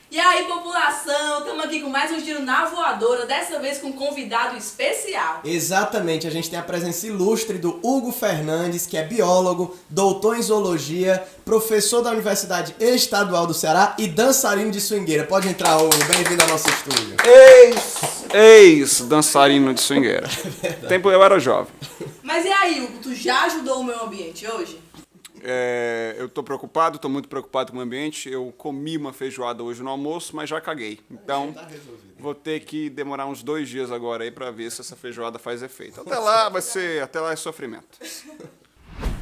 E aí, população, estamos aqui com mais um Giro na Voadora, dessa vez com um convidado especial. Exatamente, a gente tem a presença ilustre do Hugo Fernandes, que é biólogo, doutor em zoologia, professor da Universidade Estadual do Ceará e dançarino de swingueira. Pode entrar, Hugo, bem-vindo ao nosso estúdio. Ex-dançarino de swingueira. Tempo eu era jovem. Mas e aí, Hugo, tu já ajudou o meio ambiente hoje? Eu tô preocupado, tô muito preocupado com o ambiente. Eu comi uma feijoada hoje no almoço, mas já caguei. Então, vou ter que demorar uns 2 dias agora aí pra ver se essa feijoada faz efeito. Até lá é sofrimento.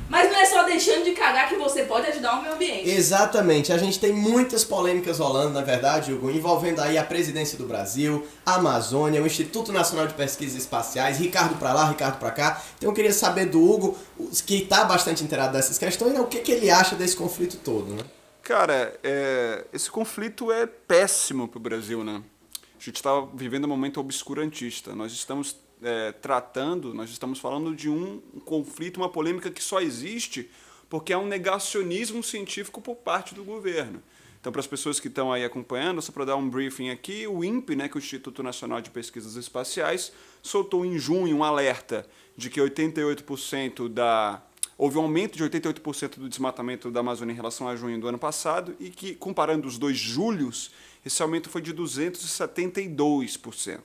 Mas não é só deixando de cagar que você pode ajudar o meio ambiente. Exatamente, a gente tem muitas polêmicas rolando, na verdade, Hugo, envolvendo aí a presidência do Brasil, a Amazônia, o Instituto Nacional de Pesquisas Espaciais, Ricardo pra lá, Ricardo pra cá. Então eu queria saber do Hugo, que está bastante inteirado dessas questões, né, o que ele acha desse conflito todo, né? Cara, esse conflito é péssimo pro Brasil, né? A gente está vivendo um momento obscurantista. Nós estamos falando de um conflito, uma polêmica que só existe porque é um negacionismo científico por parte do governo. Então, para as pessoas que estão aí acompanhando, só para dar um briefing aqui, o INPE, né, que é o Instituto Nacional de Pesquisas Espaciais, soltou em junho um alerta de que houve um aumento de 88% do desmatamento da Amazônia em relação a junho do ano passado e que, comparando os 2 julhos, esse aumento foi de 272%.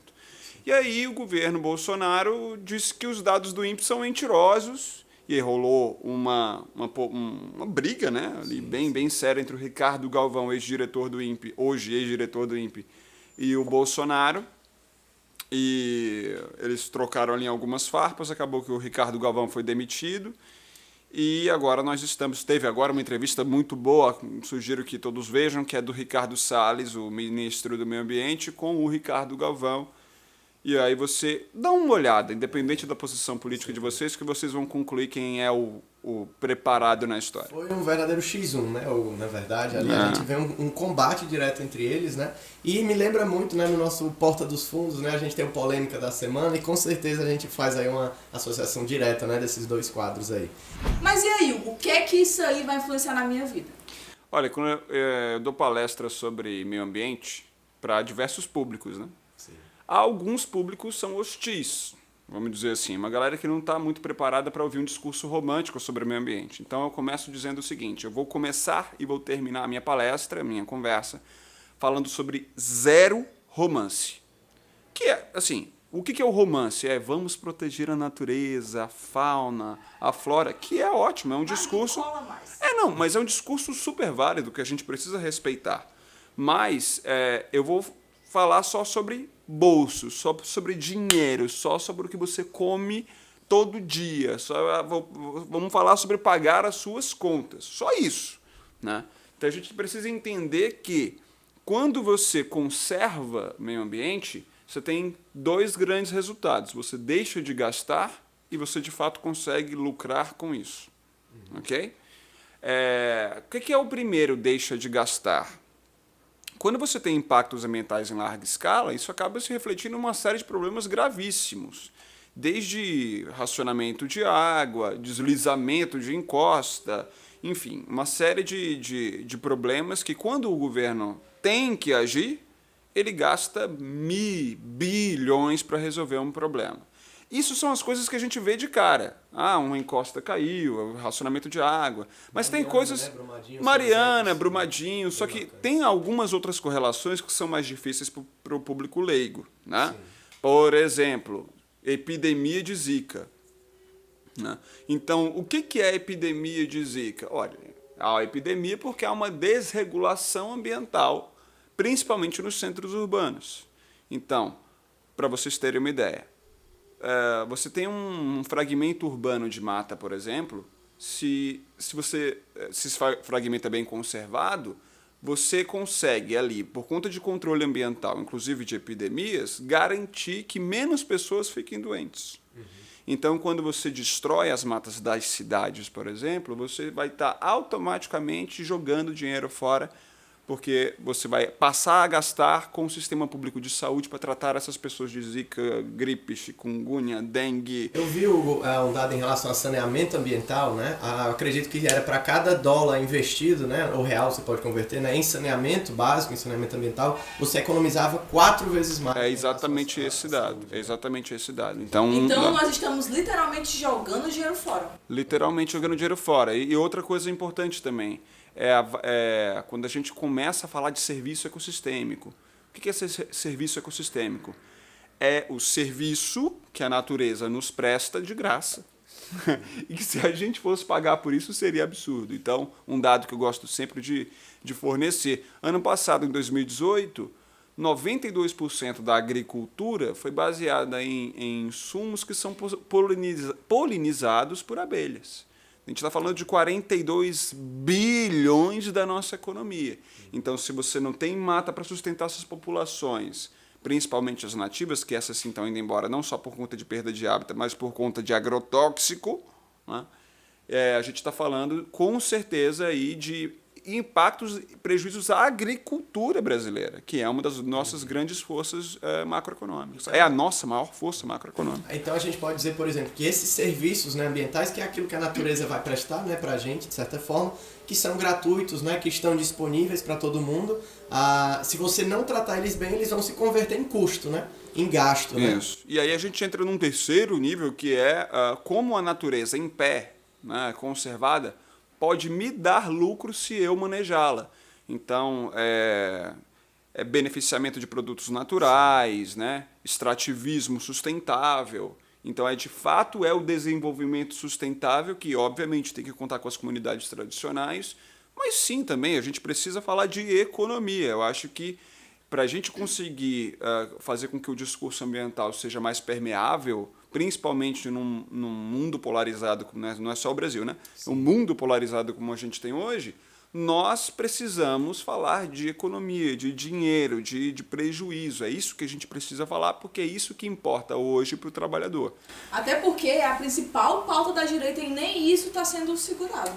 E aí o governo Bolsonaro disse que os dados do INPE são mentirosos e aí rolou uma briga, né, ali bem séria entre o Ricardo Galvão, ex-diretor do INPE, hoje ex-diretor do INPE, e o Bolsonaro. E eles trocaram ali algumas farpas, acabou que o Ricardo Galvão foi demitido. E agora teve agora uma entrevista muito boa, sugiro que todos vejam, que é do Ricardo Salles, o ministro do Meio Ambiente, com o Ricardo Galvão. E aí você dá uma olhada, independente da posição política de vocês, que vocês vão concluir quem é o preparado na história. Foi um verdadeiro X1, né? Ou, na verdade, ali a gente vê um combate direto entre eles, né? E me lembra muito, né, no nosso Porta dos Fundos, né? A gente tem o Polêmica da Semana e com certeza a gente faz aí uma associação direta, né, desses 2 quadros aí. Mas e aí, Hugo, o que é que isso aí vai influenciar na minha vida? Olha, quando eu dou palestra sobre meio ambiente para diversos públicos, né? Sim. Alguns públicos são hostis, vamos dizer assim, uma galera que não está muito preparada para ouvir um discurso romântico sobre o meio ambiente. Então eu começo dizendo o seguinte, eu vou começar e vou terminar a minha palestra, a minha conversa, falando sobre zero romance. Que é, assim, o que é o romance? Vamos proteger a natureza, a fauna, a flora, que é ótimo, é um discurso... Não cola mais. Mas é um discurso super válido que a gente precisa respeitar. Mas eu vou falar só sobre bolso, só sobre dinheiro, só sobre o que você come todo dia. Vamos falar sobre pagar as suas contas. Só isso, né? Então a gente precisa entender que quando você conserva meio ambiente, você tem 2 grandes resultados. Você deixa de gastar e você de fato consegue lucrar com isso. Ok? O que é o primeiro deixa de gastar? Quando você tem impactos ambientais em larga escala, isso acaba se refletindo em uma série de problemas gravíssimos, desde racionamento de água, deslizamento de encosta, enfim, uma série de problemas que, quando o governo tem que agir, ele gasta bilhões para resolver um problema. Isso são as coisas que a gente vê de cara. Uma encosta caiu, racionamento de água. Mas tem coisas... Né? Brumadinho, Mariana, Brumadinho, só que tem algumas outras correlações que são mais difíceis para o público leigo, né? Por exemplo, epidemia de Zika, né? Então, o que é epidemia de Zika? Olha, há epidemia porque há uma desregulação ambiental, principalmente nos centros urbanos. Então, para vocês terem uma ideia, você tem um fragmento urbano de mata, por exemplo, se esse fragmento é bem conservado, você consegue ali, por conta de controle ambiental, inclusive de epidemias, garantir que menos pessoas fiquem doentes. Então, quando você destrói as matas das cidades, por exemplo, você vai estar automaticamente jogando dinheiro fora porque você vai passar a gastar com o sistema público de saúde para tratar essas pessoas de zika, gripe, chikungunya, dengue. Eu vi, Hugo, um dado em relação a saneamento ambiental, né? Eu acredito que era para cada dólar investido, né, ou real você pode converter, né, em saneamento básico, em saneamento ambiental, você economizava 4 vezes mais. É exatamente esse dado. É exatamente esse dado. Então nós estamos literalmente jogando dinheiro fora. Literalmente jogando dinheiro fora. E outra coisa importante também é quando a gente começa a falar de serviço ecossistêmico. O que é serviço ecossistêmico? É o serviço que a natureza nos presta de graça. E que se a gente fosse pagar por isso seria absurdo. Então, um dado que eu gosto sempre de fornecer. Ano passado, em 2018, 92% da agricultura foi baseada em insumos que são polinizados por abelhas. A gente está falando de 42 bilhões da nossa economia. Então, se você não tem mata para sustentar essas populações, principalmente as nativas, que essas sim estão indo embora não só por conta de perda de hábitat, mas por conta de agrotóxico, né? A gente está falando com certeza aí de impactos e prejuízos à agricultura brasileira, que é uma das nossas grandes forças macroeconômicas. É a nossa maior força macroeconômica. Então a gente pode dizer, por exemplo, que esses serviços, né, ambientais, que é aquilo que a natureza vai prestar, né, para a gente, de certa forma, que são gratuitos, né, que estão disponíveis para todo mundo, se você não tratar eles bem, eles vão se converter em custo, né, em gasto. Né? Isso. E aí a gente entra num terceiro nível, que é como a natureza em pé, né, conservada, pode me dar lucro se eu manejá-la. Então, beneficiamento de produtos naturais, né? Extrativismo sustentável. Então, de fato, é o desenvolvimento sustentável, que obviamente tem que contar com as comunidades tradicionais, mas sim, também, a gente precisa falar de economia. Eu acho que para a gente conseguir fazer com que o discurso ambiental seja mais permeável, principalmente num mundo polarizado, não é só o Brasil, né? Um mundo polarizado como a gente tem hoje, nós precisamos falar de economia, de dinheiro, de prejuízo. É isso que a gente precisa falar, porque é isso que importa hoje para o trabalhador. Até porque é a principal pauta da direita e nem isso está sendo segurado.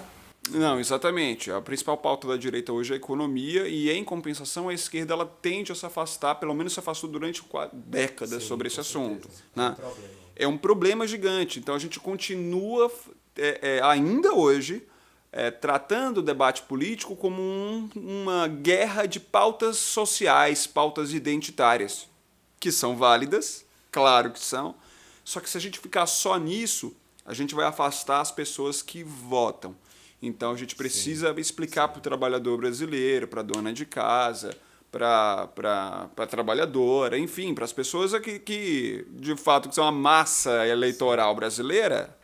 Não, exatamente. A principal pauta da direita hoje é a economia e, em compensação, a esquerda ela tende a se afastar, pelo menos se afastou durante décadas sobre esse assunto. Né? É um problema gigante. Então, a gente continua, ainda hoje, tratando o debate político como uma guerra de pautas sociais, pautas identitárias, que são válidas, claro que são, só que se a gente ficar só nisso, a gente vai afastar as pessoas que votam. Então, a gente precisa explicar para o trabalhador brasileiro, para a dona de casa, para a trabalhadora, enfim, para as pessoas que, de fato, que são a massa eleitoral brasileira,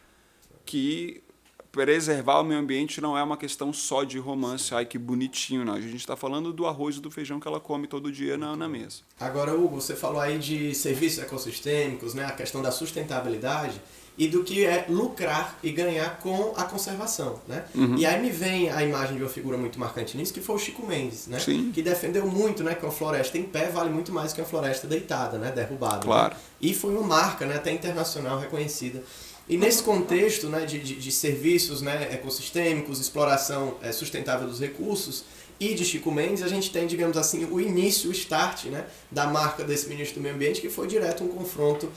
que preservar o meio ambiente não é uma questão só de romance, ai que bonitinho, não. A gente está falando do arroz e do feijão que ela come todo dia na mesa. Agora, Hugo, você falou aí de serviços ecossistêmicos, né, a questão da sustentabilidade e do que é lucrar e ganhar com a conservação, né? Uhum. E aí me vem a imagem de uma figura muito marcante nisso, que foi o Chico Mendes, né? Sim. Que defendeu muito, né, que uma floresta em pé vale muito mais que uma floresta deitada, né, derrubada. Claro. Né? E foi uma marca, né, até internacional reconhecida. E nesse contexto, né, de serviços, né, ecossistêmicos, exploração sustentável dos recursos e de Chico Mendes, a gente tem, digamos assim, o início, o start, né, da marca desse ministro do Meio Ambiente, que foi direto um confronto,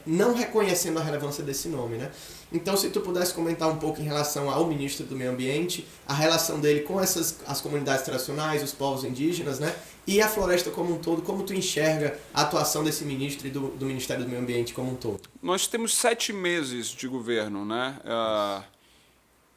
não reconhecendo a relevância desse nome. Né? Então, se tu pudesse comentar um pouco em relação ao ministro do Meio Ambiente, a relação dele com as comunidades tradicionais, os povos indígenas, né, e a floresta como um todo, como tu enxerga a atuação desse ministro e do Ministério do Meio Ambiente como um todo? Nós temos 7 meses de governo, né?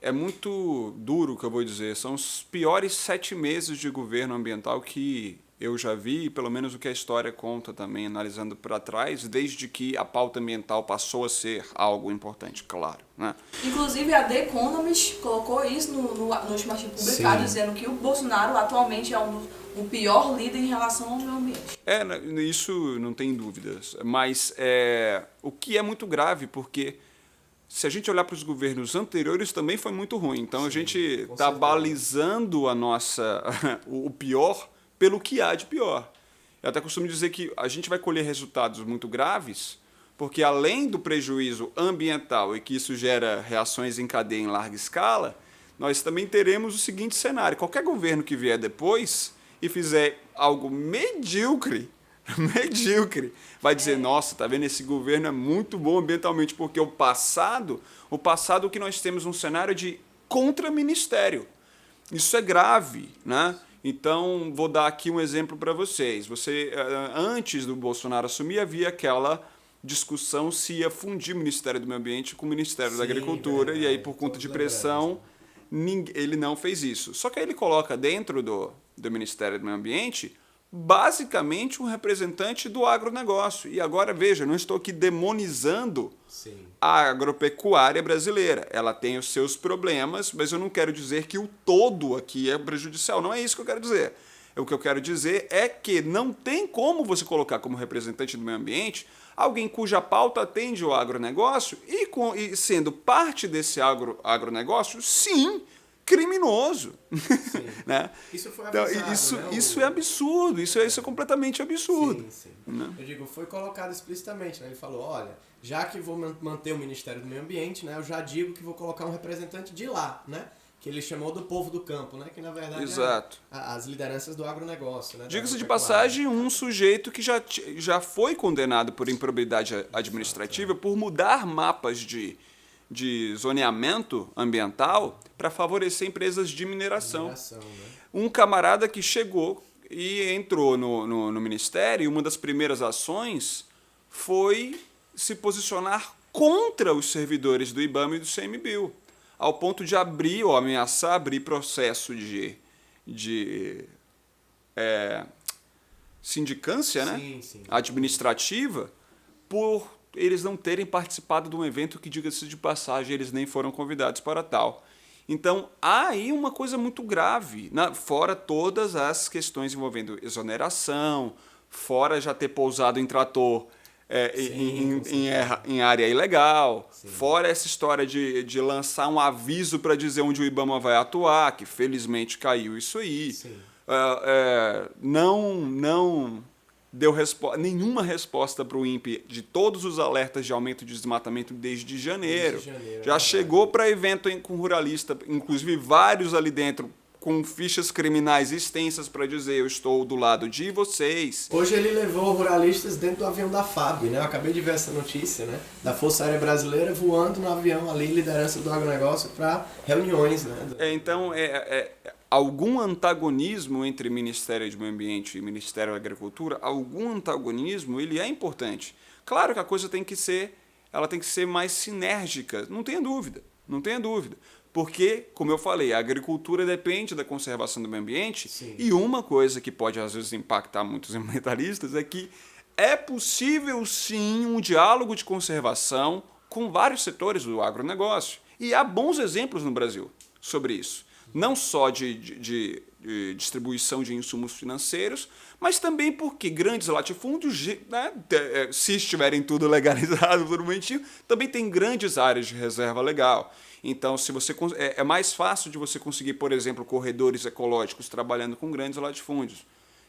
É muito duro o que eu vou dizer. São os piores 7 meses de governo ambiental que eu já vi, pelo menos o que a história conta também, analisando para trás, desde que a pauta ambiental passou a ser algo importante, claro. Né? Inclusive, a The Economist colocou isso no último artigo publicado, dizendo que o Bolsonaro atualmente é o pior líder em relação ao meio ambiente. Isso não tem dúvidas. Mas o que é muito grave, porque se a gente olhar para os governos anteriores, também foi muito ruim. Então, a gente está balizando o pior pelo que há de pior. Eu até costumo dizer que a gente vai colher resultados muito graves, porque além do prejuízo ambiental e que isso gera reações em cadeia em larga escala, nós também teremos o seguinte cenário: qualquer governo que vier depois e fizer algo medíocre, vai dizer, nossa, tá vendo, esse governo é muito bom ambientalmente, porque o passado que nós temos um cenário de contra-ministério. Isso é grave, né? Então, vou dar aqui um exemplo para vocês. Antes do Bolsonaro assumir, havia aquela discussão se ia fundir o Ministério do Meio Ambiente com o Ministério da Agricultura, e aí, por conta de pressão, ele não fez isso. Só que aí ele coloca dentro do Ministério do Meio Ambiente, basicamente, um representante do agronegócio. E agora, veja, não estou aqui demonizando a agropecuária brasileira. Ela tem os seus problemas, mas eu não quero dizer que o todo aqui é prejudicial. Não é isso que eu quero dizer. O que eu quero dizer é que não tem como você colocar como representante do meio ambiente alguém cuja pauta atende o agronegócio e sendo parte desse agronegócio, sim, criminoso. Né? Isso foi avisado, então, isso é absurdo, isso é completamente absurdo. Sim. Né? Eu digo, foi colocado explicitamente, né? Ele falou, olha, já que vou manter o Ministério do Meio Ambiente, né, eu já digo que vou colocar um representante de lá, né? Que ele chamou do povo do campo, né? Que na verdade Exato. As lideranças do agronegócio. Né? Diga-se de passagem, um sujeito que já foi condenado por improbidade administrativa por mudar mapas de zoneamento ambiental para favorecer empresas de mineração. Né? Um camarada que chegou e entrou no ministério, e uma das primeiras ações foi se posicionar contra os servidores do IBAMA e do CMBio, ao ponto de abrir ou ameaçar abrir processo de sindicância, né? Sim. Administrativa, por eles não terem participado de um evento que, diga-se de passagem, eles nem foram convidados para tal. Então, há aí uma coisa muito grave, né? Fora todas as questões envolvendo exoneração, fora já ter pousado em trator em área ilegal, fora essa história de lançar um aviso para dizer onde o IBAMA vai atuar, que felizmente caiu isso aí. Não deu nenhuma resposta para o INPE de todos os alertas de aumento de desmatamento desde janeiro. Já chegou para evento com ruralista, inclusive vários ali dentro, com fichas criminais extensas para dizer eu estou do lado de vocês. Hoje ele levou ruralistas dentro do avião da FAB, né? Eu acabei de ver essa notícia, né? Da Força Aérea Brasileira voando no avião ali, liderança do agronegócio para reuniões, né? Então, algum antagonismo entre Ministério do Meio Ambiente e Ministério da Agricultura, algum antagonismo, ele é importante. Claro que a coisa tem que ser mais sinérgica, não tenha dúvida. Porque, como eu falei, a agricultura depende da conservação do meio ambiente. E uma coisa que pode, às vezes, impactar muitos ambientalistas é que é possível, sim, um diálogo de conservação com vários setores do agronegócio. E há bons exemplos no Brasil sobre isso. Não só de distribuição de insumos financeiros, mas também porque grandes latifúndios, né, se estiverem tudo legalizado, tudo bonitinho, também tem grandes áreas de reserva legal. Então, é mais fácil de você conseguir, por exemplo, corredores ecológicos trabalhando com grandes latifúndios.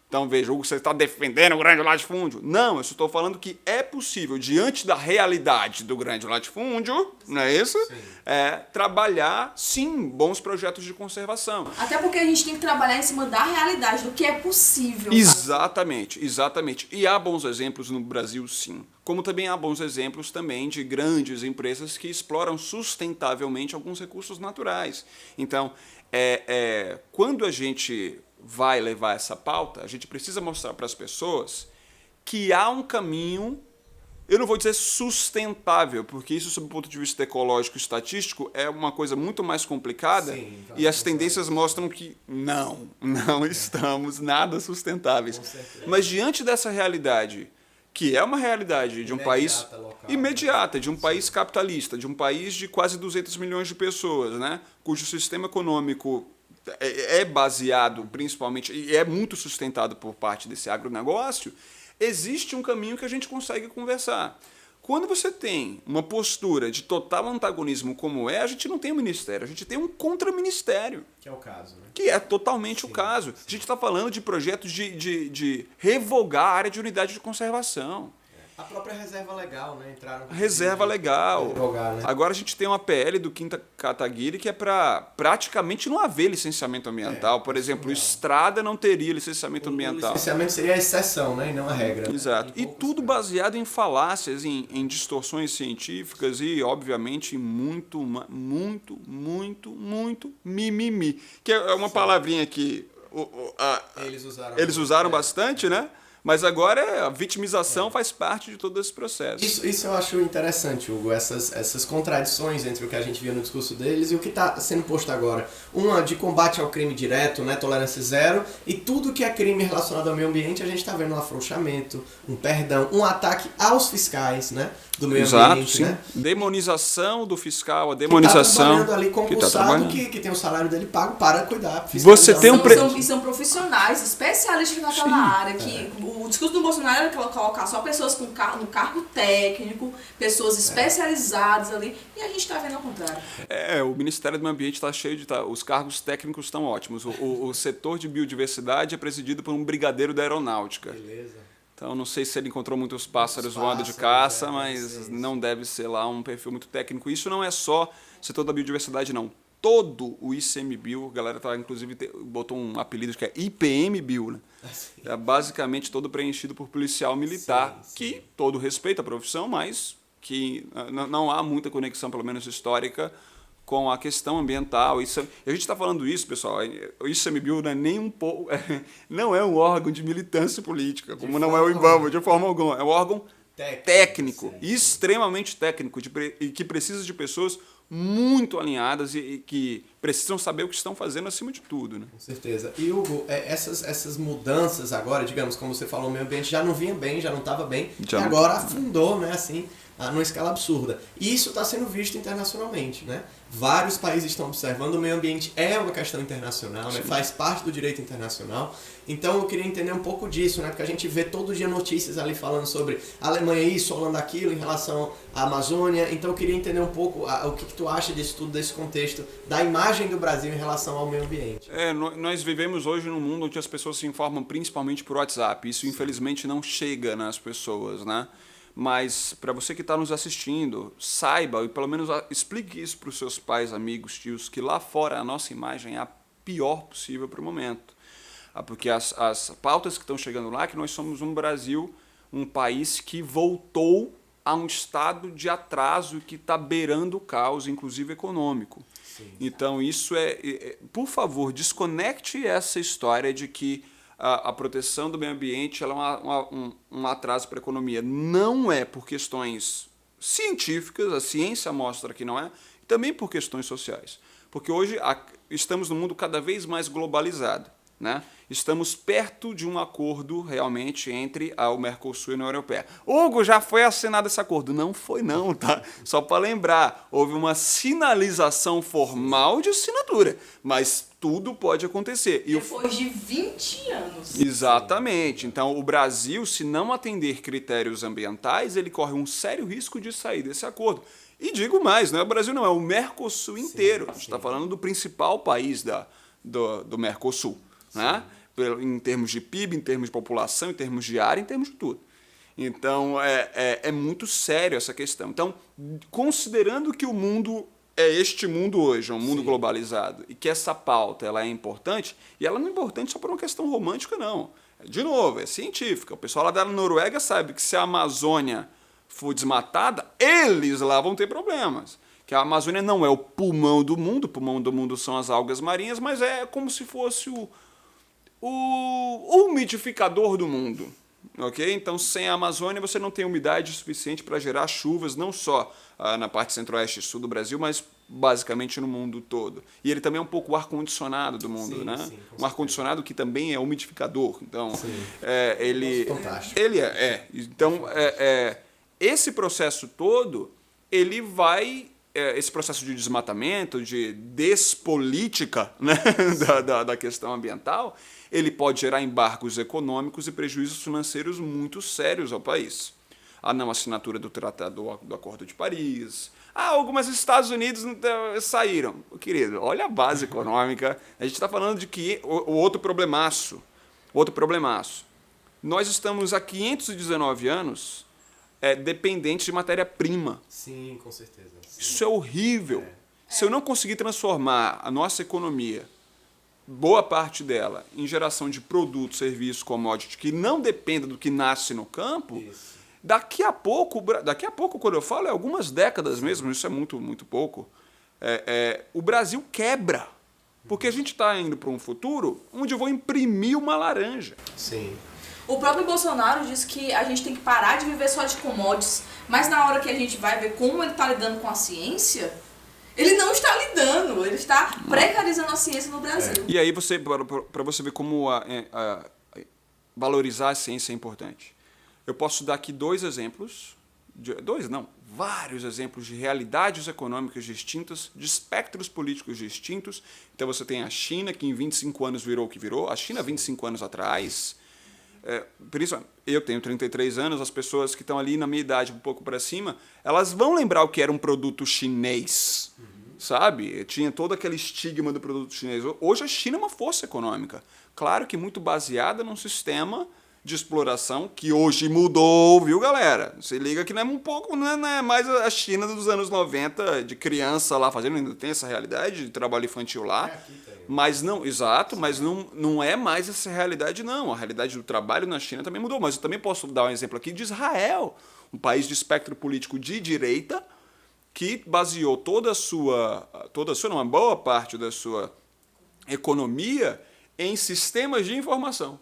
Então, veja, Hugo, você está defendendo o grande latifúndio? Não, eu só estou falando que é possível, diante da realidade do grande latifúndio, não é isso? Trabalhar, sim, bons projetos de conservação. Até porque a gente tem que trabalhar em cima da realidade, do que é possível. Exatamente. E há bons exemplos no Brasil, sim. Como também há bons exemplos também de grandes empresas que exploram sustentavelmente alguns recursos naturais. Então, quando a gente vai levar essa pauta, a gente precisa mostrar para as pessoas que há um caminho, eu não vou dizer sustentável, porque isso, sob o ponto de vista ecológico e estatístico, é uma coisa muito mais complicada, e as tendências mostram que não estamos nada sustentáveis. Mas diante dessa realidade, que é uma realidade de um país imediata, de um país capitalista, de um país de quase 200 milhões de pessoas, né, cujo sistema econômico é baseado principalmente e é muito sustentado por parte desse agronegócio, existe um caminho que a gente consegue conversar. Quando você tem uma postura de total antagonismo como a gente não tem um ministério, a gente tem um contra-ministério. Que é o caso, né? Que é totalmente o caso. A gente está falando de projetos de revogar a área de unidade de conservação. A própria reserva legal, né? Entraram Reserva legal. Jogar, né? Agora a gente tem uma PL do Kim Kataguiri que é para praticamente não haver licenciamento ambiental. Por exemplo, estrada não teria licenciamento ambiental. O licenciamento seria a exceção, né? E não a regra. Exato. Né? E tudo baseado em falácias, em distorções científicas e, obviamente, em muito mimimi. Que é uma palavrinha que eles usaram bastante, né? Mas agora a vitimização faz parte de todo esse processo. Isso eu acho interessante, Hugo, essas contradições entre o que a gente via no discurso deles e o que está sendo posto agora. Uma de combate ao crime direto, né, tolerância zero, e tudo que é crime relacionado ao meio ambiente, a gente está vendo um afrouxamento, um perdão, um ataque aos fiscais, né, do meio ambiente. Sim. Né? Demonização do fiscal, a demonização... Que está trabalhando ali concursado, que tem o salário dele pago para cuidar. Você tem são profissionais, especialistas naquela área, que o discurso do Bolsonaro era colocar só pessoas no cargo técnico, pessoas especializadas ali, e a gente está vendo ao contrário. O Ministério do Meio Ambiente está cheio de... Os cargos técnicos estão ótimos. O setor de biodiversidade é presidido por um brigadeiro da aeronáutica. Beleza. Então, não sei se ele encontrou muitos pássaros voando de caça, mas não deve ser lá um perfil muito técnico. Isso não é só setor da biodiversidade, não. Todo o ICMBio, a galera inclusive botou um apelido que é IPMBio, né? É basicamente todo preenchido por policial militar, que todo respeita a profissão, mas que não há muita conexão, pelo menos histórica, com a questão ambiental. E a gente está falando isso, pessoal, o ICMBio não é nem um pouco, não é um órgão de militância política, como não é o IBAMA, de forma alguma. É um órgão técnico, extremamente técnico, e que precisa de pessoas muito alinhadas e que precisam saber o que estão fazendo acima de tudo. Né? Com certeza. E, Hugo, essas mudanças agora, digamos, como você falou, o meio ambiente já não vinha bem, já não estava bem, e agora afundou, né, assim, numa escala absurda. E isso está sendo visto internacionalmente, né? Vários países estão observando, o meio ambiente é uma questão internacional, né? Faz parte do direito internacional. Então eu queria entender um pouco disso, né? Porque a gente vê todo dia notícias ali falando sobre a Alemanha isso, a Holanda aquilo, em relação à Amazônia. Então eu queria entender um pouco o que tu acha disso tudo, desse contexto, da imagem do Brasil em relação ao meio ambiente. Nós vivemos hoje num mundo onde as pessoas se informam principalmente por WhatsApp. Isso, infelizmente, não chega nas pessoas, né? Mas, para você que está nos assistindo, saiba, e pelo menos explique isso para os seus pais, amigos, tios, que lá fora a nossa imagem é a pior possível para o momento. Porque as pautas que estão chegando lá, que nós somos um Brasil, um país que voltou a um estado de atraso que está beirando o caos, inclusive econômico. Sim. Então, isso por favor, desconecte essa história de que a proteção do meio ambiente ela é um atraso para a economia. Não é por questões científicas, a ciência mostra que não é, e também por questões sociais. Porque hoje estamos num mundo cada vez mais globalizado. Né? Estamos perto de um acordo realmente entre o Mercosul e a União Europeia. Hugo, já foi assinado esse acordo? Não foi não, tá? Só para lembrar, houve uma sinalização formal de assinatura, mas tudo pode acontecer. Depois de 20 anos. Exatamente. Então, o Brasil, se não atender critérios ambientais, ele corre um sério risco de sair desse acordo. E digo mais, não é o Brasil, não, é o Mercosul inteiro. A gente está falando do principal país do Mercosul. Né? Em termos de PIB, em termos de população, em termos de área, em termos de tudo. Então, é muito sério essa questão. Então, considerando que o mundo é este mundo hoje, é um mundo globalizado, e que essa pauta ela é importante, e ela não é importante só por uma questão romântica, não. De novo, é científica. O pessoal lá da Noruega sabe que se a Amazônia for desmatada, eles lá vão ter problemas. Que a Amazônia não é o pulmão do mundo são as algas marinhas, mas é como se fosse o umidificador do mundo, ok? Então, sem a Amazônia, você não tem umidade suficiente para gerar chuvas, não só na parte centro-oeste e sul do Brasil, mas basicamente no mundo todo. E ele também é um pouco o ar-condicionado do mundo, né? Sim, um ar-condicionado que também é umidificador. Então, ele é. Então, esse processo todo, ele vai... esse processo de desmatamento, de despolítica, né, da questão ambiental, ele pode gerar embargos econômicos e prejuízos financeiros muito sérios ao país. A não assinatura do Tratado do Acordo de Paris. Algumas Estados Unidos saíram. Querido, olha a base econômica. A gente está falando de que o outro problemaço. Nós estamos há 519 anos dependentes de matéria-prima. Sim, com certeza. Sim. Isso é horrível. Se eu não conseguir transformar a nossa economia, boa parte dela, em geração de produtos, serviços, commodities, que não dependa do que nasce no campo, Isso. daqui a pouco, quando eu falo, é algumas décadas mesmo, isso é muito, muito pouco, o Brasil quebra. Porque a gente está indo para um futuro onde eu vou imprimir uma laranja. Sim. O próprio Bolsonaro diz que a gente tem que parar de viver só de commodities, mas na hora que a gente vai ver como ele está lidando com a ciência, ele não está lidando, ele está precarizando a ciência no Brasil. E aí, para você ver como valorizar a ciência é importante. Eu posso dar aqui vários exemplos de realidades econômicas distintas, de espectros políticos distintos. Então você tem a China, que em 25 anos virou o que virou. A China, 25 anos atrás, por isso, eu tenho 33 anos, as pessoas que estão ali na minha idade, um pouco para cima, elas vão lembrar o que era um produto chinês, sabe? Tinha todo aquele estigma do produto chinês. Hoje a China é uma força econômica. Claro que muito baseada num sistema de exploração que hoje mudou, viu, galera? Se liga que não é mais a China dos anos 90, de criança lá fazendo, ainda tem essa realidade de trabalho infantil lá. Mas não, exato, mas não é mais essa realidade, não. A realidade do trabalho na China também mudou. Mas eu também posso dar um exemplo aqui de Israel, um país de espectro político de direita, que baseou uma boa parte da sua economia em sistemas de informação.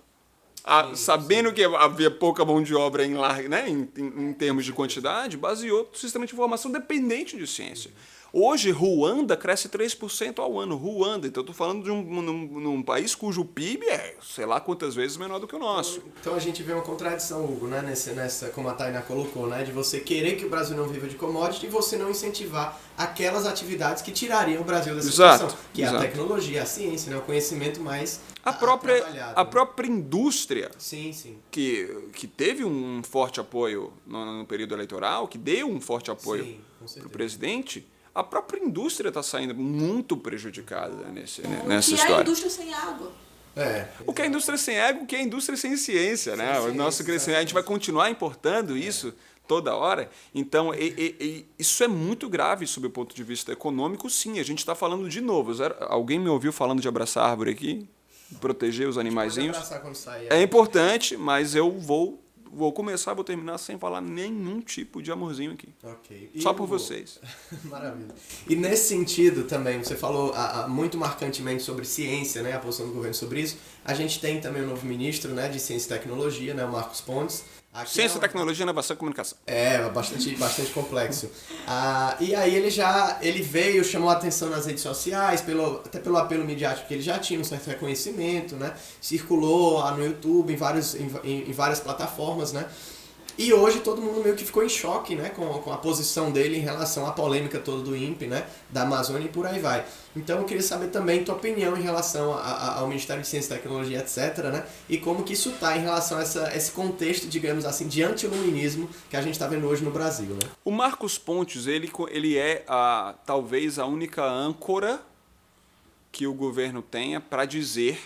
Sabendo que havia pouca mão de obra em termos de quantidade, baseou o sistema de informação dependente de ciência. Hoje, Ruanda cresce 3% ao ano. Ruanda, então eu estou falando de um país cujo PIB é, sei lá quantas vezes menor do que o nosso. Então a gente vê uma contradição, Hugo, né? nessa, como a Tainá colocou, né? De você querer que o Brasil não viva de commodity e você não incentivar aquelas atividades que tirariam o Brasil dessa situação. Que é a tecnologia, a ciência, né? O conhecimento mais a própria indústria, sim. Que teve um forte apoio no período eleitoral, que deu um forte apoio para o presidente, a própria indústria está saindo muito prejudicada nessa história. O que é a indústria sem água? O que é a indústria sem água, o que é a indústria sem ciência, né? O nosso crescimento, a gente vai continuar importando isso toda hora. Então, isso é muito grave sob o ponto de vista econômico, sim. A gente está falando de novo. Alguém me ouviu falando de abraçar a árvore aqui? Proteger os animaizinhos? É importante, mas eu vou começar, vou terminar sem falar nenhum tipo de amorzinho aqui. Okay. Só por vocês. Maravilha. E nesse sentido também, você falou muito marcantemente sobre ciência, né, a posição do governo sobre isso. A gente tem também o novo ministro, né, de Ciência e Tecnologia, né, o Marcos Pontes. Ciência, tecnologia, inovação e comunicação. Bastante complexo. E aí ele veio, chamou a atenção nas redes sociais, até pelo apelo midiático que ele já tinha um certo reconhecimento, né? Circulou no YouTube, em várias plataformas, né? E hoje todo mundo meio que ficou em choque, né, com a posição dele em relação à polêmica toda do INPE, né, da Amazônia e por aí vai. Então eu queria saber também tua opinião em relação ao Ministério de Ciência e Tecnologia, etc., né, e como que isso está em relação a esse contexto, digamos assim, de anti-iluminismo que a gente está vendo hoje no Brasil, né? O Marcos Pontes, ele é talvez a única âncora que o governo tenha para dizer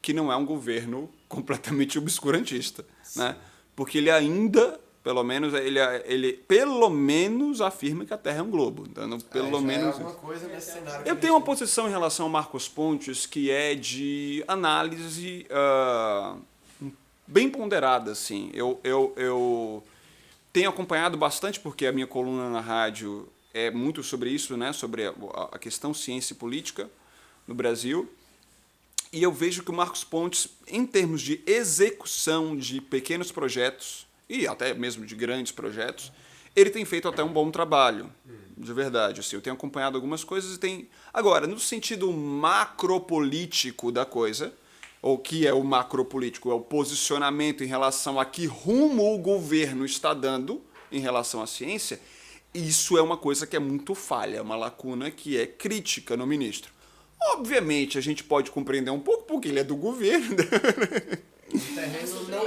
que não é um governo completamente obscurantista, né? Porque ele ainda, pelo menos afirma que a Terra é um globo. Então, pelo menos. Alguma coisa nesse cenário. Eu tenho uma posição em relação ao Marcos Pontes que é de análise bem ponderada, assim. Eu tenho acompanhado bastante, porque a minha coluna na rádio é muito sobre isso, né? Sobre a questão ciência e política no Brasil. E eu vejo que o Marcos Pontes, em termos de execução de pequenos projetos, e até mesmo de grandes projetos, ele tem feito até um bom trabalho, de verdade. Assim, eu tenho acompanhado algumas coisas e tem... Agora, no sentido macropolítico da coisa, ou que é o macropolítico, é o posicionamento em relação a que rumo o governo está dando em relação à ciência, isso é uma coisa que é muito falha, uma lacuna que é crítica no ministro. Obviamente, a gente pode compreender um pouco porque ele é do governo. Um terreno não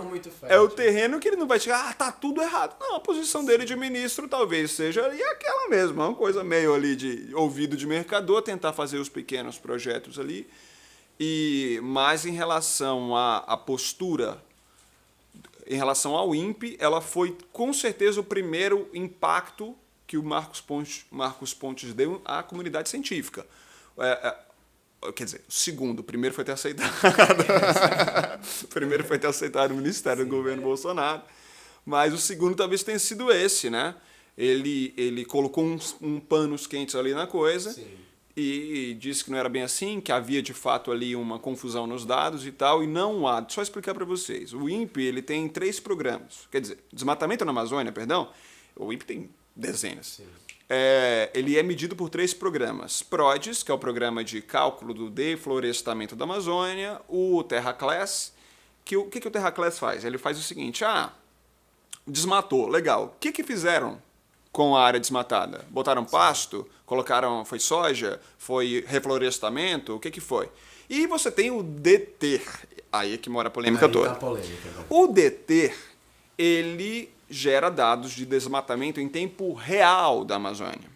muito fértil. É o terreno que ele não vai chegar, tá tudo errado. Não, a posição dele de ministro talvez seja aquela mesma, uma coisa meio ali de ouvido de mercador, tentar fazer os pequenos projetos ali. E mais em relação à postura em relação ao INPE, ela foi com certeza o primeiro impacto que o Marcos Pontes deu à comunidade científica. Quer dizer, o primeiro foi ter aceitado. O primeiro foi ter aceitado o Ministério do governo Bolsonaro. Mas o segundo talvez tenha sido esse, né? Ele colocou panos quentes ali na coisa. Sim. E disse que não era bem assim, que havia de fato ali uma confusão nos dados e tal, e não há. Só explicar para vocês. O INPE ele tem 3 programas. Quer dizer, desmatamento na Amazônia, perdão, o INPE tem dezenas. Ele é medido por 3 programas. PRODES, que é o programa de cálculo do deflorestamento da Amazônia, o TerraClass, o que o TerraClass faz? Ele faz o seguinte, desmatou, legal. O que fizeram com a área desmatada? Botaram pasto? Foi soja? Foi reflorestamento? O que foi? E você tem o DETER, aí é que mora a polêmica toda. O DETER, ele gera dados de desmatamento em tempo real da Amazônia.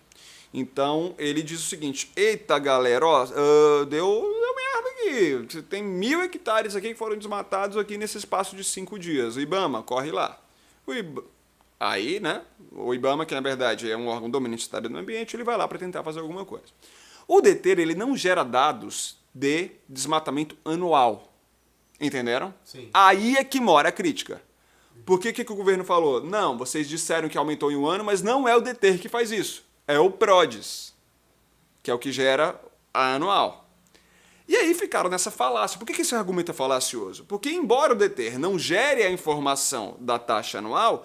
Então, ele diz o seguinte, eita galera, deu merda aqui, tem 1.000 hectares aqui que foram desmatados aqui nesse espaço de 5 dias. O IBAMA, corre lá. Aí, né, o IBAMA, que na verdade é um órgão dominante do meio ambiente, ele vai lá para tentar fazer alguma coisa. O DETER, ele não gera dados de desmatamento anual. Entenderam? Sim. Aí é que mora a crítica. Por que o governo falou? Não, vocês disseram que aumentou em 1 ano, mas não é o DETER que faz isso. É o PRODES, que é o que gera a anual. E aí ficaram nessa falácia. Por que esse argumento é falacioso? Porque embora o DETER não gere a informação da taxa anual,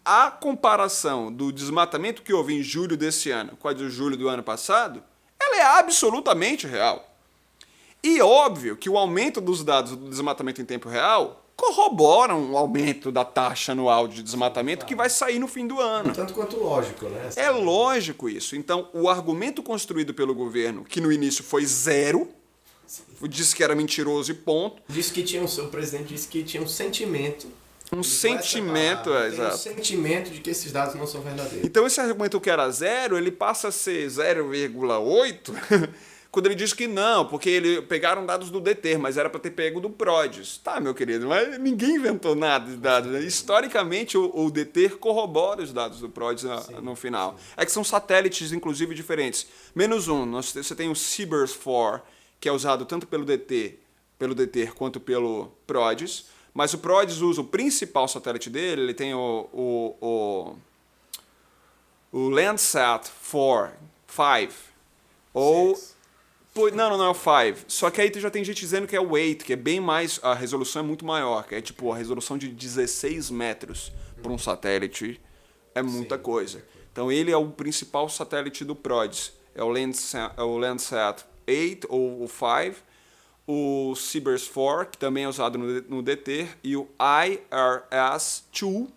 a comparação do desmatamento que houve em julho desse ano com a de julho do ano passado, ela é absolutamente real. E óbvio que o aumento dos dados do desmatamento em tempo real corroboram o aumento da taxa anual de desmatamento que vai sair no fim do ano. Tanto quanto lógico, né? É lógico isso. Então, o argumento construído pelo governo, que no início foi 0, disse que era mentiroso e ponto. O presidente disse que tinha um sentimento. Um sentimento, exato. Um sentimento de que esses dados não são verdadeiros. Então, esse argumento que era 0, ele passa a ser 0,8 quando ele diz que não, porque ele pegaram dados do DETER, mas era para ter pego do PRODES. Tá, meu querido, mas ninguém inventou nada de dados. Né? Historicamente, o DETER corrobora os dados do PRODES no final. Sim. É que são satélites, inclusive, diferentes. -1, você tem o CIBERS-4, que é usado tanto pelo DETER quanto pelo PRODES, mas o PRODES usa o principal satélite dele, ele tem o Landsat 5, ou... Não é o 5. Só que aí já tem gente dizendo que é o 8, que é bem mais... A resolução é muito maior, que é tipo a resolução de 16 metros para um satélite. É muita coisa. Então ele é o principal satélite do PRODES. É o Landsat 8 ou o 5, o CIBERS-4, que também é usado no DETER, e o IRS-2,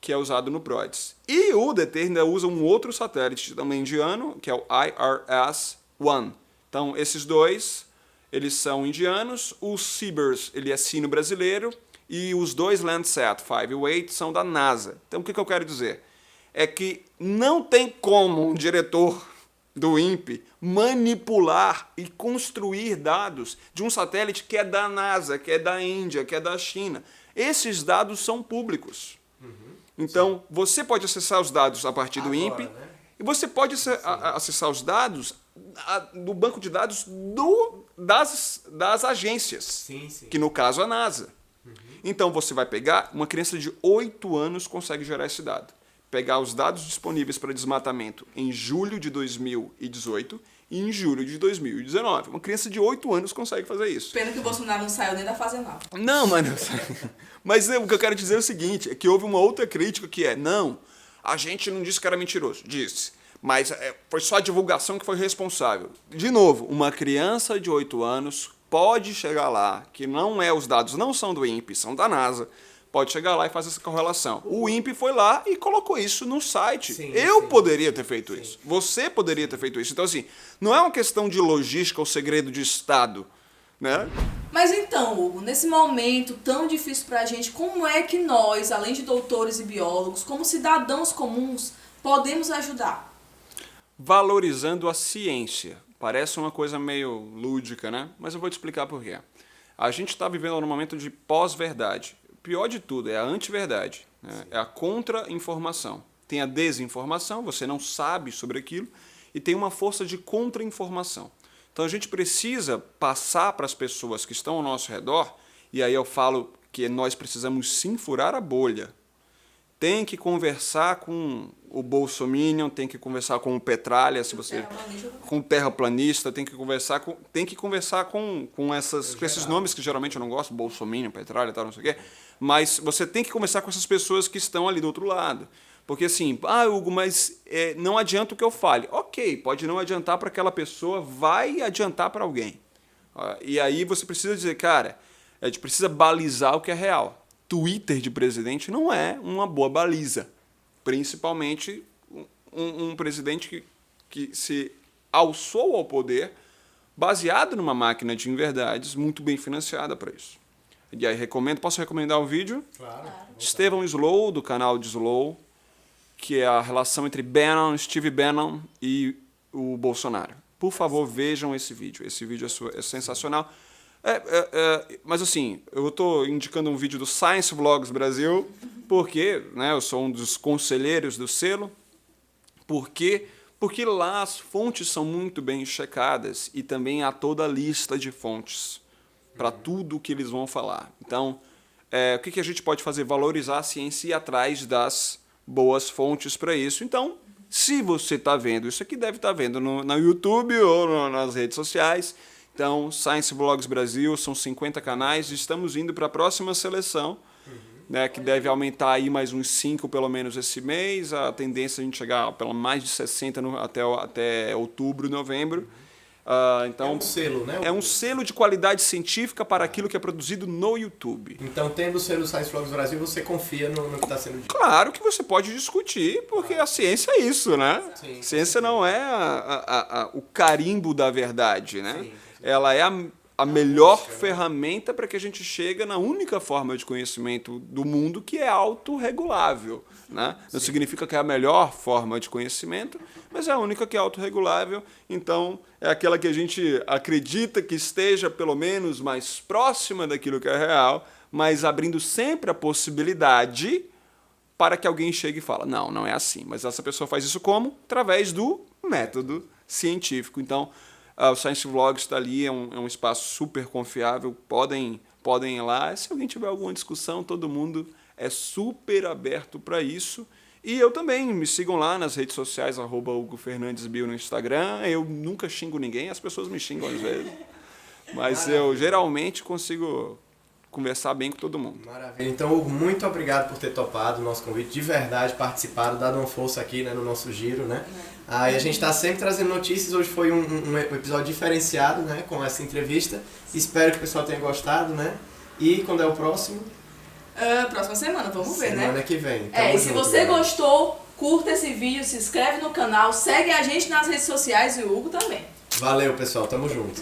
que é usado no PRODES. E o DETER ainda usa um outro satélite também indiano, que é o IRS-1. Então, esses dois, eles são indianos, o CIBERS, ele é sino-brasileiro, e os dois Landsat 5 e 8 são da NASA. Então, o que eu quero dizer? É que não tem como um diretor do INPE manipular e construir dados de um satélite que é da NASA, que é da Índia, que é da China. Esses dados são públicos. Então, você pode acessar os dados a partir do INPE, né? E você pode acessar os dados do banco de dados das agências, que no caso a NASA. Então você vai pegar, uma criança de 8 anos consegue gerar esse dado. Pegar os dados disponíveis para desmatamento em julho de 2018 e em julho de 2019. Uma criança de 8 anos consegue fazer isso. Pena que o Bolsonaro não saiu nem da fazenda. Não, mano. Mas o que eu quero dizer é o seguinte, é que houve uma outra crítica que a gente não disse que era mentiroso, disse. Mas foi só a divulgação que foi responsável. De novo, uma criança de 8 anos pode chegar lá, que os dados não são do INPE, são da NASA, pode chegar lá e fazer essa correlação. O INPE foi lá e colocou isso no site. Poderia ter feito isso. Você poderia ter feito isso. Então, assim, não é uma questão de logística ou segredo de Estado, né? Mas então, Hugo, nesse momento tão difícil pra gente, como é que nós, além de doutores e biólogos, como cidadãos comuns, podemos ajudar? Valorizando a ciência. Parece uma coisa meio lúdica, né? Mas eu vou te explicar por quê. A gente está vivendo num momento de pós-verdade. pior de tudo, é a antiverdade, né? É a contra-informação. Tem a desinformação, você não sabe sobre aquilo, e tem uma força de contra-informação. Então a gente precisa passar para as pessoas que estão ao nosso redor, e aí eu falo que nós precisamos sim furar a bolha. Tem que conversar com o Bolsominion, tem que conversar com o Petralha, se você com o terraplanista, tem que conversar com esses nomes que geralmente eu não gosto, Bolsominion, Petralha, tal, não sei o quê, mas você tem que conversar com essas pessoas que estão ali do outro lado. Porque assim, Hugo, mas não adianta o que eu fale. Ok, pode não adiantar para aquela pessoa, vai adiantar para alguém. E aí você precisa dizer, cara, a gente precisa balizar o que é real. Twitter de presidente não é uma boa baliza. Principalmente um presidente que se alçou ao poder baseado numa máquina de inverdades muito bem financiada para isso. E aí posso recomendar um vídeo? Claro. Estevão Slow, do canal de Slow, que é a relação entre Steve Bannon e o Bolsonaro. Por favor, vejam esse vídeo. Esse vídeo é sensacional. Mas assim, eu estou indicando um vídeo do Science Vlogs Brasil, porque eu sou um dos conselheiros do selo, porque lá as fontes são muito bem checadas e também há toda a lista de fontes para tudo o que eles vão falar. Então, o que a gente pode fazer? Valorizar a ciência e ir atrás das boas fontes para isso. Então, se você está vendo isso aqui, deve estar vendo no YouTube ou nas redes sociais. Então, Science Vlogs Brasil, são 50 canais, estamos indo para a próxima seleção, que deve aumentar aí mais uns 5 pelo menos esse mês, a tendência é a gente chegar pelo mais de 60 até outubro, novembro. Então, é um selo, né? É um selo de qualidade científica para aquilo que é produzido no YouTube. Então, tendo o selo Science Vlogs Brasil, você confia no que está sendo dito? Claro que você pode discutir, porque a ciência é isso, né? Sim, ciência não é o carimbo da verdade, né? Sim. Ela é a melhor ferramenta para que a gente chegue na única forma de conhecimento do mundo que é autorregulável. Né? Não significa que é a melhor forma de conhecimento, mas é a única que é autorregulável. Então, é aquela que a gente acredita que esteja pelo menos mais próxima daquilo que é real, mas abrindo sempre a possibilidade para que alguém chegue e fale, não é assim. Mas essa pessoa faz isso como? Através do método científico. Então, o Science Vlogs está ali, é um espaço super confiável, podem ir lá. Se alguém tiver alguma discussão, todo mundo é super aberto para isso. E eu também, me sigam lá nas redes sociais, @HugoFernandesBio no Instagram. Eu nunca xingo ninguém, as pessoas me xingam às vezes. Mas eu geralmente consigo conversar bem com todo mundo. Maravilha. Então, Hugo, muito obrigado por ter topado o nosso convite, de verdade, participado, dado uma força aqui, né, no nosso giro, né? E a gente está sempre trazendo notícias, hoje foi um episódio diferenciado, né, com essa entrevista. Espero que o pessoal tenha gostado, né? E quando é o próximo? Próxima semana, vamos ver, né? Semana que vem. E se você gostou, curta esse vídeo, se inscreve no canal, segue a gente nas redes sociais e o Hugo também. Valeu, pessoal. Tamo junto.